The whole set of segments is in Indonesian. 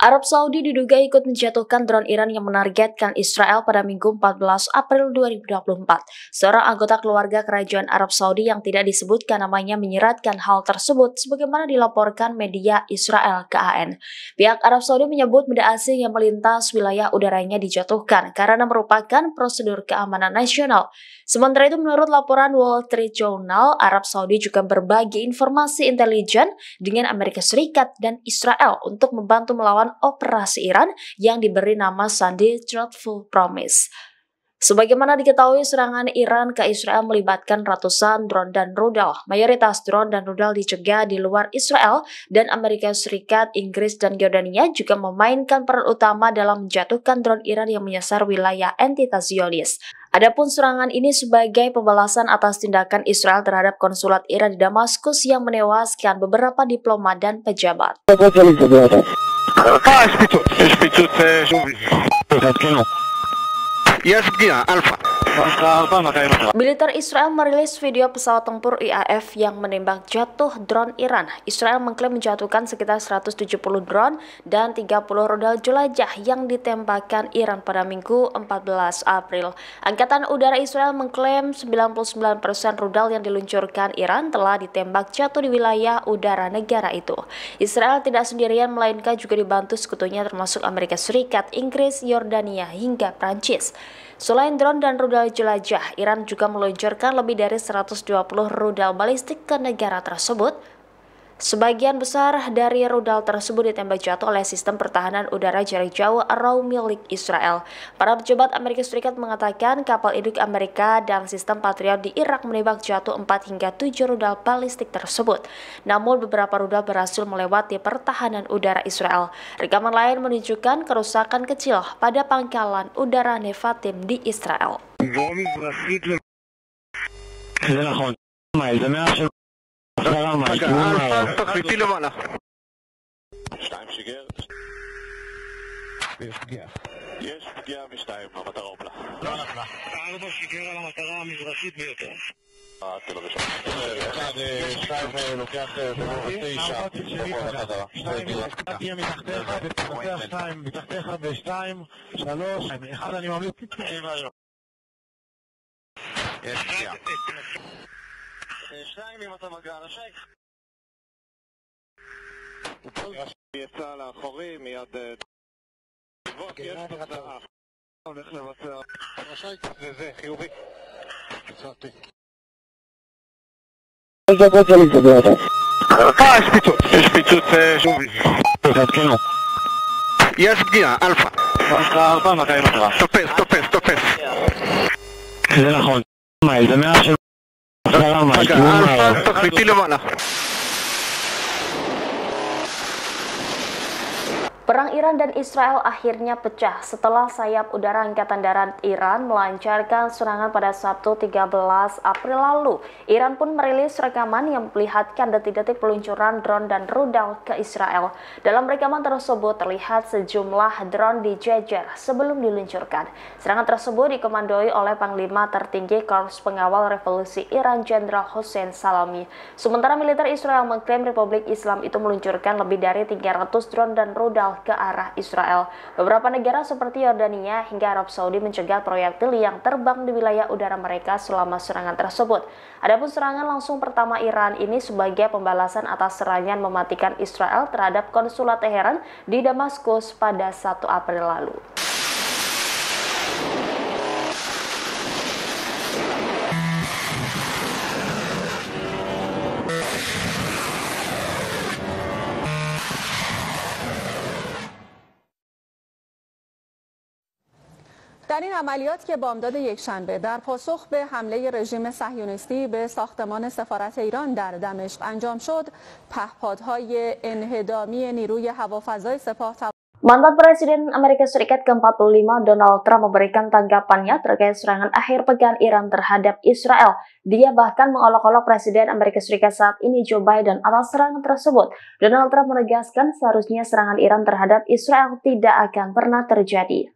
Arab Saudi diduga ikut menjatuhkan drone Iran yang menargetkan Israel pada Minggu 14 April 2024. Seorang anggota keluarga kerajaan Arab Saudi yang tidak disebutkan namanya menyeratkan hal tersebut sebagaimana dilaporkan media Israel KAN. Pihak Arab Saudi menyebut benda asing yang melintas wilayah udaranya dijatuhkan karena merupakan prosedur keamanan nasional. Sementara itu menurut laporan Wall Street Journal, Arab Saudi juga berbagi informasi intelijen dengan Amerika Serikat dan Israel untuk membantu melawan operasi Iran yang diberi nama Sandi Truthful Promise. Sebagaimana diketahui, serangan Iran ke Israel melibatkan ratusan drone dan rudal. Mayoritas drone dan rudal dicegah di luar Israel, dan Amerika Serikat, Inggris, dan Yordania juga memainkan peran utama dalam menjatuhkan drone Iran yang menyasar wilayah entitas Zionis. Adapun serangan ini sebagai pembalasan atas tindakan Israel terhadap konsulat Iran di Damaskus yang menewaskan beberapa diplomat dan pejabat. Militer Israel merilis video pesawat tempur IAF yang menembak jatuh drone Iran. Israel mengklaim menjatuhkan sekitar 170 drone dan 30 rudal jelajah yang ditembakkan Iran pada Minggu 14 April. Angkatan Udara Israel mengklaim 99% rudal yang diluncurkan Iran telah ditembak jatuh di wilayah udara negara itu. Israel tidak sendirian, melainkan juga dibantu sekutunya termasuk Amerika Serikat, Inggris, Yordania, hingga Prancis. Selain drone dan rudal jelajah, Iran juga meluncurkan lebih dari 120 rudal balistik ke negara tersebut. Sebagian besar dari rudal tersebut ditembak jatuh oleh sistem pertahanan udara jarak jauh Arrow milik Israel. Para pejabat Amerika Serikat mengatakan kapal induk Amerika dan sistem Patriot di Irak menembak jatuh 4 hingga 7 rudal balistik tersebut. Namun beberapa rudal berhasil melewati pertahanan udara Israel. Rekaman lain menunjukkan kerusakan kecil pada pangkalan udara Nevatim di Israel. תחליטי למעלה. 2 שיגר. יש פגיעה. יש פגיעה ב2, המטרה הופלה. לא נפלה. 4 שיגר על המטרה המזרחית ביותר. תל אביב. 2 לוקח 9. 2 מתחתיך, ותפתח 2, מתחתיך ב2, 3, 1 אני ממליץ. יש פגיעה. 2 אם אתה מגע על השייק. יצא לאחורי מיד יש תוצאה. הולך לבצע השייק זה חיובי. יצאתי. יש פיצוץ שובי. יש פגיעה, אלפא. 4 200 מטרה. תופס. זה נכון. זה 100 של אלפא, תחליטי למעלה. Perang Iran dan Israel akhirnya pecah setelah sayap udara Angkatan Darat Iran melancarkan serangan pada Sabtu 13 April lalu. Iran pun merilis rekaman yang memperlihatkan detik-detik peluncuran drone dan rudal ke Israel. Dalam rekaman tersebut terlihat sejumlah drone dijejer sebelum diluncurkan. Serangan tersebut dikomandoi oleh Panglima tertinggi Korps Pengawal Revolusi Iran Jenderal Hossein Salami. Sementara militer Israel mengklaim Republik Islam itu meluncurkan lebih dari 300 drone dan rudal ke arah Israel. Beberapa negara seperti Yordania hingga Arab Saudi mencegah proyektil yang terbang di wilayah udara mereka selama serangan tersebut. Adapun serangan langsung pertama Iran ini sebagai pembalasan atas serangan mematikan Israel terhadap konsulat Teheran di Damaskus pada 1 April lalu. در این عملیات که بامداد یکشنبه در پاسخ به حمله رژیم صهیونیستی به ساختمان سفارت ایران در دمشق انجام شد، پهپادهای انهدامی نیروی هوافضای سپاه Mantan Presiden Amerika Serikat ke-45 Donald Trump memberikan tanggapannya terkait serangan akhir pekan Iran terhadap Israel. Dia bahkan mengolok-olok Presiden Amerika Serikat saat ini Joe Biden atas serangan tersebut. Donald Trump menegaskan seharusnya serangan Iran terhadap Israel tidak akan pernah terjadi.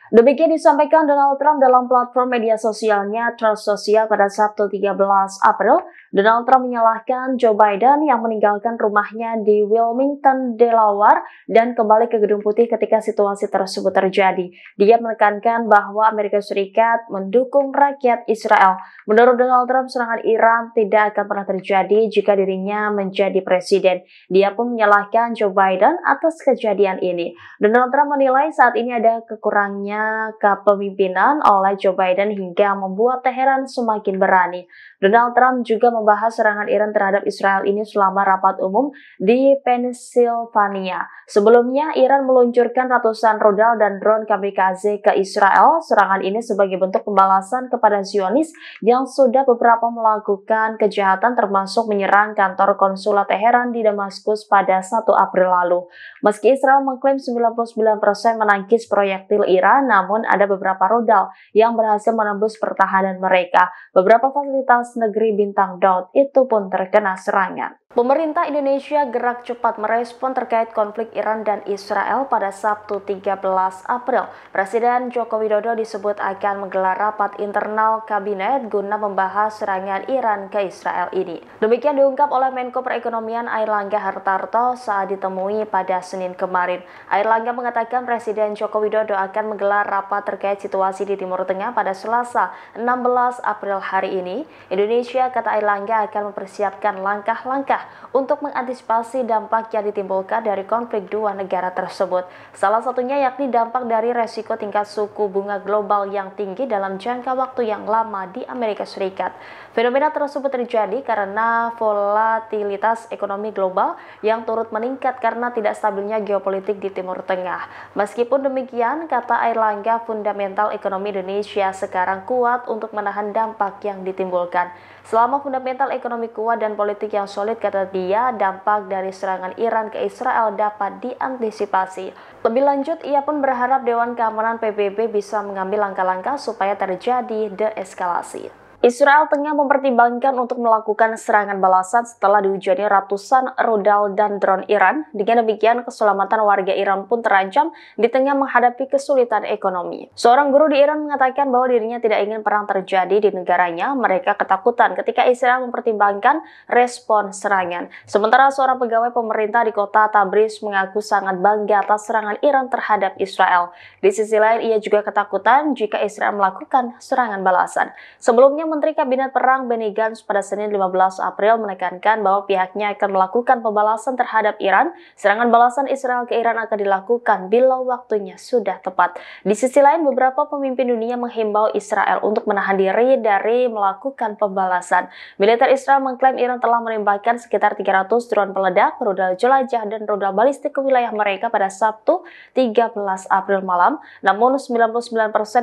Demikian disampaikan Donald Trump dalam platform media sosialnya Truth Social pada Sabtu 13 April. Donald Trump menyalahkan Joe Biden yang meninggalkan rumahnya di Wilmington, Delaware dan kembali ke Gedung Putih ketika situasi tersebut terjadi. Dia menekankan bahwa Amerika Serikat mendukung rakyat Israel. Menurut Donald Trump, serangan Iran tidak akan pernah terjadi jika dirinya menjadi presiden. Dia pun menyalahkan Joe Biden atas kejadian ini. Donald Trump menilai saat ini ada kekurangnya kepemimpinan oleh Joe Biden hingga membuat Teheran semakin berani. Donald Trump juga membahas serangan Iran terhadap Israel ini selama rapat umum di Pennsylvania. Sebelumnya, Iran meluncurkan ratusan rudal dan drone kamikaze ke Israel. Serangan ini sebagai bentuk pembalasan kepada Zionis yang sudah beberapa melakukan kejahatan termasuk menyerang kantor konsulat Teheran di Damaskus pada 1 April lalu. Meski Israel mengklaim 99% menangkis proyektil Iran, namun ada beberapa rudal yang berhasil menembus pertahanan mereka. Beberapa fasilitas negeri Bintang Daud itu pun terkena serangan. Pemerintah Indonesia gerak cepat merespon terkait konflik Iran dan Israel pada Sabtu 13 April. Presiden Joko Widodo disebut akan menggelar rapat internal kabinet guna membahas serangan Iran ke Israel ini. Demikian diungkap oleh Menko Perekonomian Airlangga Hartarto saat ditemui pada Senin kemarin. Airlangga mengatakan Presiden Joko Widodo akan menggelar rapat terkait situasi di Timur Tengah pada Selasa 16 April hari ini. Indonesia, kata Airlangga, akan mempersiapkan langkah-langkah untuk mengantisipasi dampak yang ditimbulkan dari konflik dua negara tersebut. Salah satunya yakni dampak dari resiko tingkat suku bunga global yang tinggi dalam jangka waktu yang lama di Amerika Serikat. Fenomena tersebut terjadi karena volatilitas ekonomi global yang turut meningkat karena tidak stabilnya geopolitik di Timur Tengah. Meskipun demikian, kata Airlangga, fundamental ekonomi Indonesia sekarang kuat untuk menahan dampak yang ditimbulkan. Selama fundamental ekonomi kuat dan politik yang solid, kata dia, dampak dari serangan Iran ke Israel dapat diantisipasi. Lebih lanjut, ia pun berharap Dewan Keamanan PBB bisa mengambil langkah-langkah supaya terjadi deeskalasi. Israel tengah mempertimbangkan untuk melakukan serangan balasan setelah dihujani ratusan rudal dan drone Iran. Dengan demikian, keselamatan warga Iran pun terancam di tengah menghadapi kesulitan ekonomi. Seorang guru di Iran mengatakan bahwa dirinya tidak ingin perang terjadi di negaranya. Mereka ketakutan ketika Israel mempertimbangkan respon serangan. Sementara seorang pegawai pemerintah di kota Tabriz mengaku sangat bangga atas serangan Iran terhadap Israel. Di sisi lain, ia juga ketakutan jika Israel melakukan serangan balasan. Sebelumnya, Menteri Kabinet Perang Benny Gantz pada Senin 15 April menekankan bahwa pihaknya akan melakukan pembalasan terhadap Iran. Serangan balasan Israel ke Iran akan dilakukan bila waktunya sudah tepat. Di sisi lain, beberapa pemimpin dunia menghimbau Israel untuk menahan diri dari melakukan pembalasan. Militer Israel mengklaim Iran telah menembakkan sekitar 300 drone peledak, rudal jelajah, dan rudal balistik ke wilayah mereka pada Sabtu 13 April malam. Namun 99%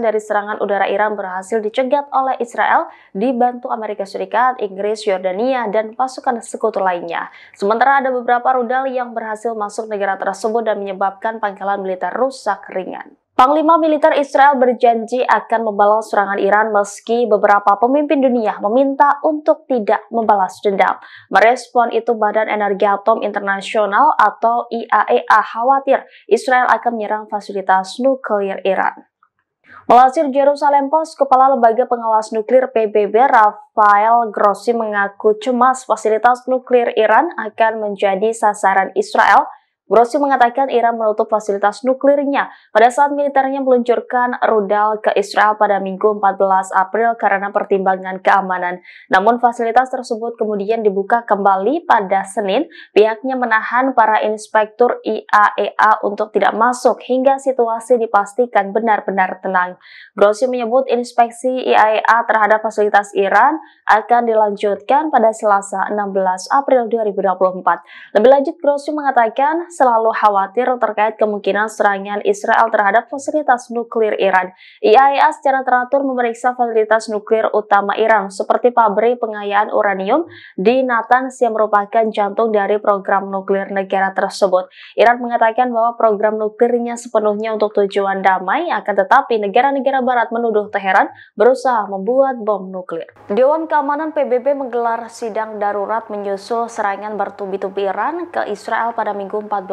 dari serangan udara Iran berhasil dicegat oleh Israel dibantu Amerika Serikat, Inggris, Yordania, dan pasukan sekutu lainnya. Sementara ada beberapa rudal yang berhasil masuk negara tersebut dan menyebabkan pangkalan militer rusak ringan. Panglima militer Israel berjanji akan membalas serangan Iran meski beberapa pemimpin dunia meminta untuk tidak membalas dendam. Merespon itu, Badan Energi Atom Internasional atau IAEA khawatir Israel akan menyerang fasilitas nuklir Iran. Melansir Jerusalem Post, Kepala Lembaga Pengawas Nuklir PBB Rafael Grossi mengaku cemas fasilitas nuklir Iran akan menjadi sasaran Israel. Grossi mengatakan Iran menutup fasilitas nuklirnya pada saat militernya meluncurkan rudal ke Israel pada Minggu 14 April karena pertimbangan keamanan. Namun fasilitas tersebut kemudian dibuka kembali pada Senin. Pihaknya menahan para inspektur IAEA untuk tidak masuk hingga situasi dipastikan benar-benar tenang. Grossi menyebut inspeksi IAEA terhadap fasilitas Iran akan dilanjutkan pada Selasa 16 April 2024. Lebih lanjut, Grossi mengatakan selalu khawatir terkait kemungkinan serangan Israel terhadap fasilitas nuklir Iran. IAEA secara teratur memeriksa fasilitas nuklir utama Iran seperti pabrik pengayaan uranium di Natanz yang merupakan jantung dari program nuklir negara tersebut. Iran mengatakan bahwa program nuklirnya sepenuhnya untuk tujuan damai, akan tetapi negara-negara barat menuduh Teheran berusaha membuat bom nuklir. Dewan Keamanan PBB menggelar sidang darurat menyusul serangan bertubi-tubi Iran ke Israel pada Minggu 14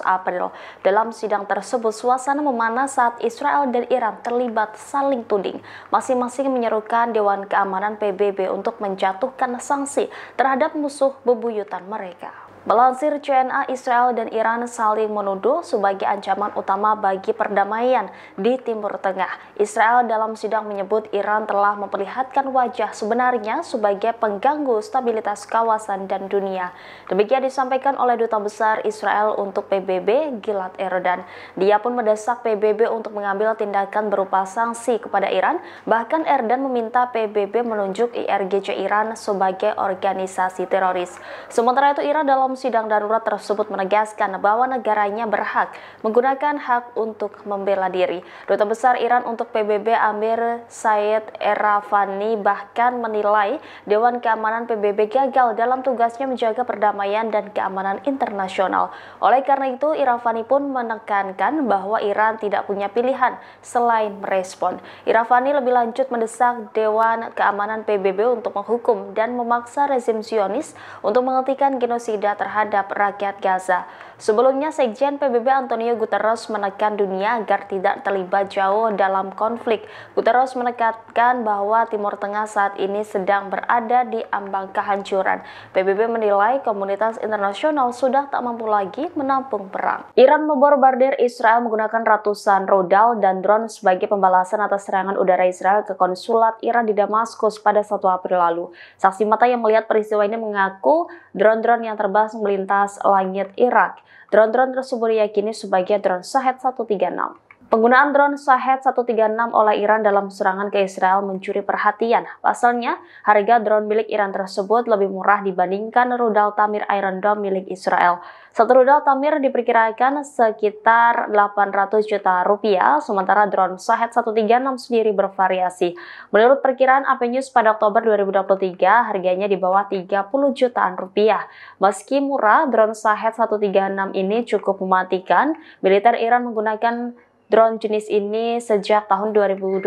April. Dalam sidang tersebut, suasana memanas saat Israel dan Iran terlibat saling tuding. Masing-masing menyerukan Dewan Keamanan PBB untuk menjatuhkan sanksi terhadap musuh bebuyutan mereka. Melansir CNA, Israel dan Iran saling menuduh sebagai ancaman utama bagi perdamaian di Timur Tengah. Israel dalam sidang menyebut Iran telah memperlihatkan wajah sebenarnya sebagai pengganggu stabilitas kawasan dan dunia. Demikian disampaikan oleh Duta Besar Israel untuk PBB, Gilad Erdan. Dia pun mendesak PBB untuk mengambil tindakan berupa sanksi kepada Iran. Bahkan Erdan meminta PBB menunjuk IRGC Iran sebagai organisasi teroris. Sementara itu, Iran dalam sidang darurat tersebut menegaskan bahwa negaranya berhak menggunakan hak untuk membela diri. Duta Besar Iran untuk PBB Amir Said Erafani bahkan menilai Dewan Keamanan PBB gagal dalam tugasnya menjaga perdamaian dan keamanan internasional. Oleh karena itu, Erafani pun menekankan bahwa Iran tidak punya pilihan selain merespon. Erafani lebih lanjut mendesak Dewan Keamanan PBB untuk menghukum dan memaksa rezim Zionis untuk menghentikan genosida terhadap rakyat Gaza. Sebelumnya, Sekjen PBB Antonio Guterres menekan dunia agar tidak terlibat jauh dalam konflik. Guterres menekankan bahwa Timur Tengah saat ini sedang berada di ambang kehancuran. PBB menilai komunitas internasional sudah tak mampu lagi menampung perang. Iran membombardir Israel menggunakan ratusan rudal dan drone sebagai pembalasan atas serangan udara Israel ke konsulat Iran di Damaskus pada 1 April lalu. Saksi mata yang melihat peristiwa ini mengaku drone-drone yang terbang melintas langit Irak. Drone-drone tersebut diyakini sebagai drone Shahed 136. Penggunaan drone Shahed 136 oleh Iran dalam serangan ke Israel mencuri perhatian. Pasalnya, harga drone milik Iran tersebut lebih murah dibandingkan rudal Tamir Iron Dome milik Israel. Satu rudal Tamir diperkirakan sekitar 800 juta rupiah, sementara drone Shahed 136 sendiri bervariasi. Menurut perkiraan AP News pada Oktober 2023, harganya di bawah 30 jutaan rupiah. Meski murah, drone Shahed 136 ini cukup mematikan. Militer Iran menggunakan drone jenis ini sejak tahun 2021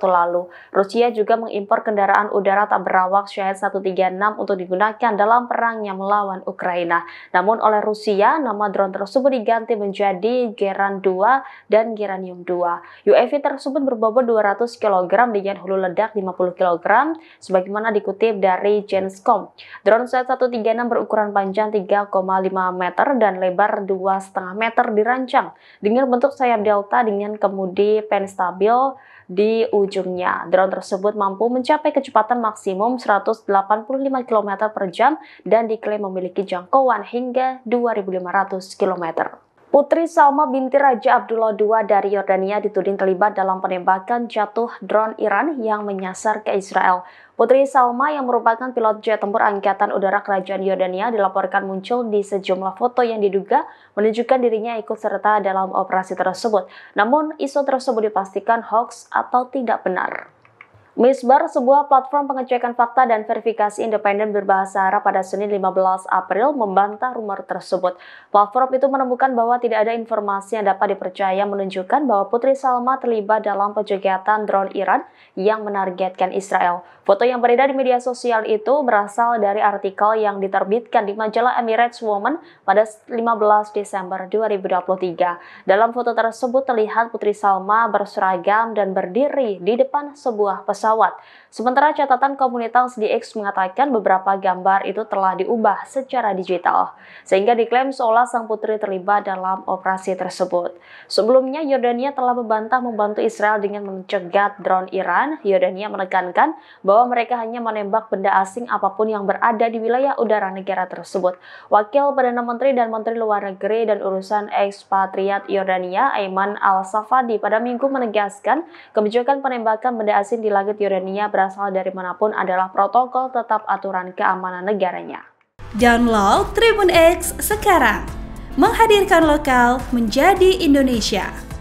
lalu. Rusia juga mengimpor kendaraan udara tak berawak Shahed 136 untuk digunakan dalam perangnya melawan Ukraina. Namun oleh Rusia, nama drone tersebut diganti menjadi Geran 2 dan Geranium 2. UAV tersebut berbobot 200 kg dengan hulu ledak 50 kg, sebagaimana dikutip dari Genscom. Drone Shahed 136 berukuran panjang 3,5 meter dan lebar 2,5 meter dirancang dengan bentuk sayap delta dengan kemudi penstabil di ujungnya. Drone tersebut mampu mencapai kecepatan maksimum 185 km per jam dan diklaim memiliki jangkauan hingga 2.500 km. Putri Salma binti Raja Abdullah II dari Yordania dituding terlibat dalam penembakan jatuh drone Iran yang menyasar ke Israel. Putri Salma yang merupakan pilot jet tempur Angkatan Udara Kerajaan Yordania dilaporkan muncul di sejumlah foto yang diduga menunjukkan dirinya ikut serta dalam operasi tersebut. Namun, isu tersebut dipastikan hoax atau tidak benar. Misbar, sebuah platform pengecekan fakta dan verifikasi independen berbahasa Arab pada Senin 15 April membantah rumor tersebut. Platform itu menemukan bahwa tidak ada informasi yang dapat dipercaya menunjukkan bahwa Putri Salma terlibat dalam penjagatan drone Iran yang menargetkan Israel. Foto yang beredar di media sosial itu berasal dari artikel yang diterbitkan di majalah Emirates Woman pada 15 Desember 2023. Dalam foto tersebut terlihat Putri Salma berseragam dan berdiri di depan sebuah pesawat. Sementara catatan komunitas di X mengatakan beberapa gambar itu telah diubah secara digital, sehingga diklaim seolah sang putri terlibat dalam operasi tersebut. Sebelumnya, Yordania telah membantah membantu Israel dengan mencegat drone Iran. Yordania menekankan bahwa mereka hanya menembak benda asing apapun yang berada di wilayah udara negara tersebut. Wakil Perdana Menteri dan Menteri Luar Negeri dan Urusan Ekspatriat Yordania, Ayman Al-Safadi, pada Minggu menegaskan kebijakan penembakan benda asing di langit Yordania berasal dari manapun adalah protokol tetap aturan keamanan negaranya. Download Tribun X sekarang, menghadirkan lokal menjadi Indonesia.